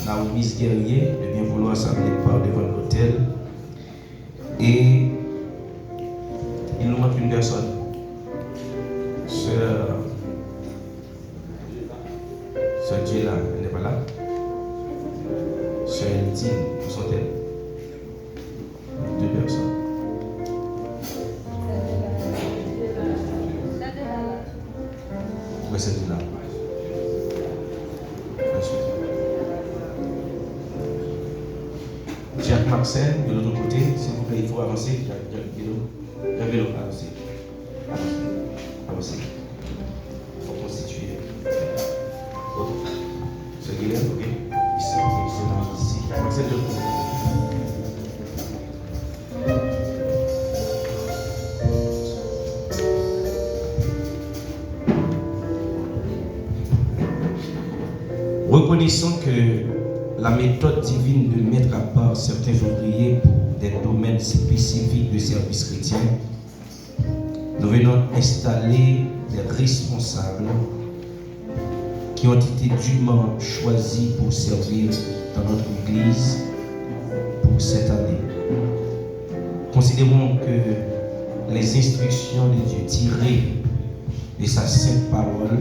Naomi Guerrier, de bien vouloir s'amener par devant l'hôtel. Et il nous manque une personne. Sœur Dieu là, elle n'est pas là. Sœur Eltine, où sont-elles? Deux personnes. Oui, c'est là. Ensuite. Jacques Marcel, de l'autre côté, s'il vous plaît, il faut avancer. Jacques Vélo, avancer. Avancer. Il faut constituer. C'est Guilherme, ok? Ici. Jacques Marcel, de l'autre côté. Reconnaissons que la méthode divine de mettre à part certains ouvriers pour des domaines spécifiques de service chrétien, nous venons installer des responsables qui ont été dûment choisis pour servir dans notre Église pour cette année. Considérons que les instructions de Dieu tirées de sa sainte parole,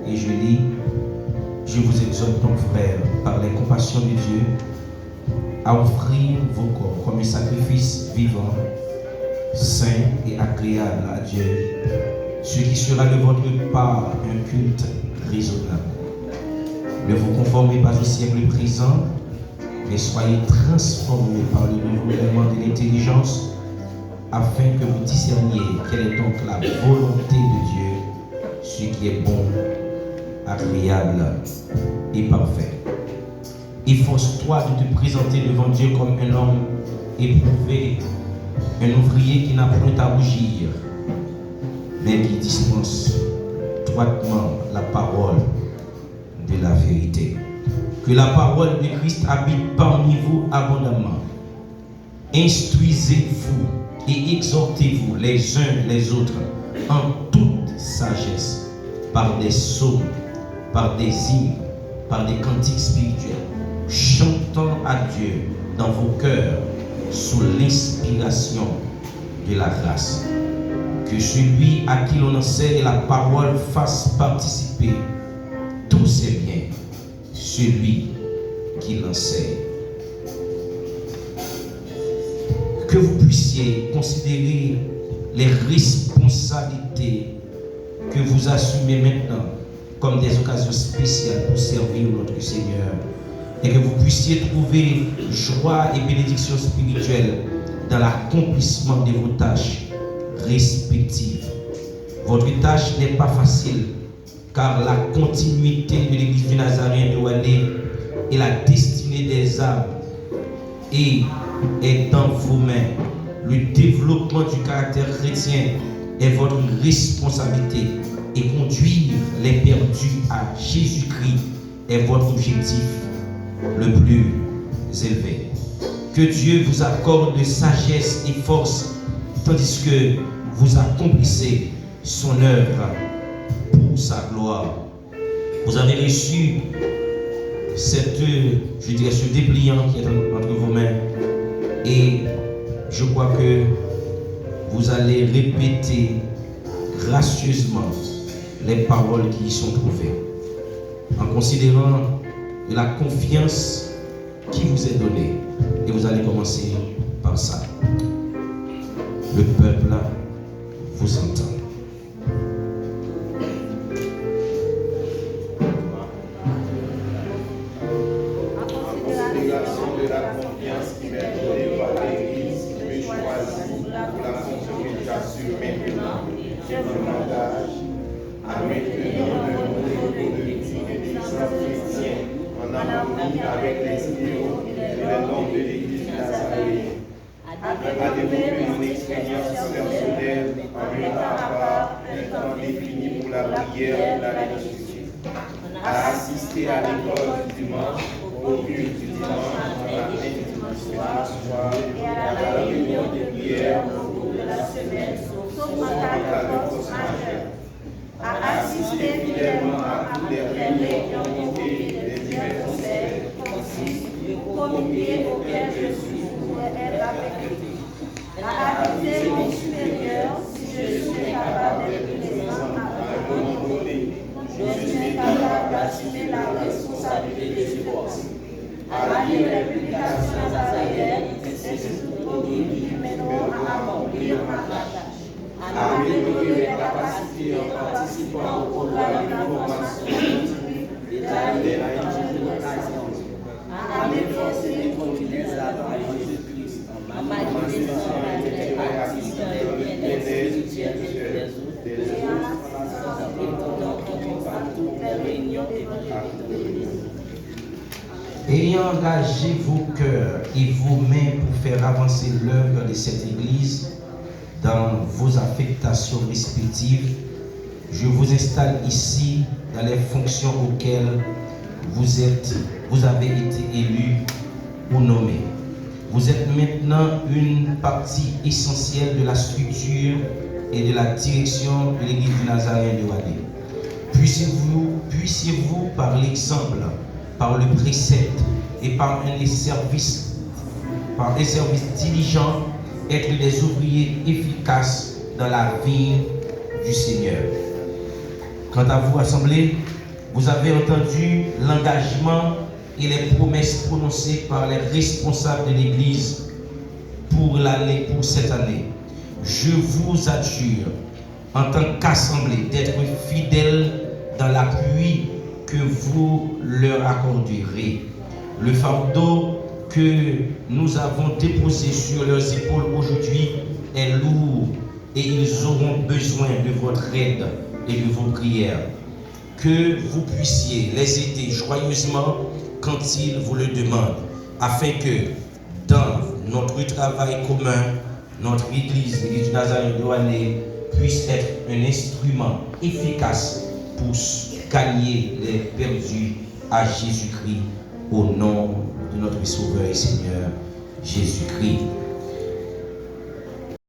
et je lis: je vous exhorte donc, frères, par les compassions de Dieu, à offrir vos corps comme un sacrifice vivant, saint et agréable à Dieu, ce qui sera de votre part un culte raisonnable. Ne vous conformez pas au siècle présent, mais soyez transformés par le renouvellement de l'intelligence, afin que vous discerniez quelle est donc la volonté de Dieu, ce qui est bon, agréable et parfait. Efforce-toi de te présenter devant Dieu comme un homme éprouvé, un ouvrier qui n'a point à rougir, mais qui dispense droitement la parole de la vérité. Que la parole de Christ habite parmi vous abondamment. Instruisez-vous et exhortez-vous les uns les autres en toute sagesse, par des psaumes, par des hymnes, par des cantiques spirituels, chantant à Dieu dans vos cœurs sous l'inspiration de la grâce. Que celui à qui l'on enseigne la parole fasse participer tous ses biens, celui qui l'enseigne. Que vous puissiez considérer les responsabilités que vous assumez maintenant comme des occasions spéciales pour servir notre Seigneur, et que vous puissiez trouver joie et bénédiction spirituelle dans l'accomplissement de vos tâches respectives. Votre tâche n'est pas facile, car la continuité de l'Église du Nazaréen de Ouadé et la destinée des âmes est dans vos mains. Le développement du caractère chrétien est votre responsabilité, et conduire les perdus à Jésus-Christ est votre objectif le plus élevé. Que Dieu vous accorde sagesse et force tandis que vous accomplissez son œuvre pour sa gloire. Vous avez reçu ce dépliant qui est entre vos mains, et je crois que vous allez répéter gracieusement les paroles qui y sont trouvées, en considérant la confiance qui vous est donnée. Et vous allez commencer par ça. Le peuple vous entend. En considération de la confiance qui m'est donnée par l'Église, qui me choisit pour la fonction que j'assure maintenant, je m'engage à maintenir le modèle de vie et des chrétiens en harmonie avec les idéaux et les normes de l'Église du Nazaréen, à développer une expérience personnelle en mettant à part un temps défini pour la prière et la lecture, à assister à l'école du dimanche, au culte du dimanche, à la soir et à la réunion de prière au cours de la semaine, sauf en cas de force majeure, à assister fidèlement à toutes les réunions convoquées des divers conseils, projet auquel je suis pourrait être affecté. À aviser mon supérieur si je suis capable d'être présent à un moment donné. Je suis incapable d'assumer la responsabilité du poste. À lire les publications nazariennes et surtout produits qui mèneront à accomplir ma tâche. À améliorer les capacités en participant au programme d'information continue de l'occasion. À m'efforcer de continuer à parler de Jésus-Christ en manifestant l'intérêt actif dans le bien-être spirituel des autres et en assistant et donnant compte à toutes les réunions évangéliques. Ayant engagé vos cœurs et vos mains pour faire avancer l'œuvre de cette Église dans vos affectations respectives, je vous installe ici dans les fonctions auxquelles vous avez été élus ou nommés. Vous êtes maintenant une partie essentielle de la structure et de la direction de l'Église du Nazaréen de Ouadé. Puissiez-vous par l'exemple, par le précepte et par un service diligent, être des ouvriers efficaces dans la vie du Seigneur. Quant à vous, Assemblée, vous avez entendu l'engagement et les promesses prononcées par les responsables de l'Église pour cette année. Je vous adjure, en tant qu'Assemblée, d'être fidèles dans l'appui que vous leur accorderez. Le fardeau que nous avons déposé sur leurs épaules aujourd'hui est lourd et ils auront besoin de votre aide et de vos prières. Que vous puissiez les aider joyeusement quand ils vous le demandent, afin que dans notre travail commun, notre Église, l'Église du Nazaréen de Ouadé, puisse être un instrument efficace pour gagner les perdus à Jésus-Christ, au nom de notre Sauveur et Seigneur Jésus-Christ.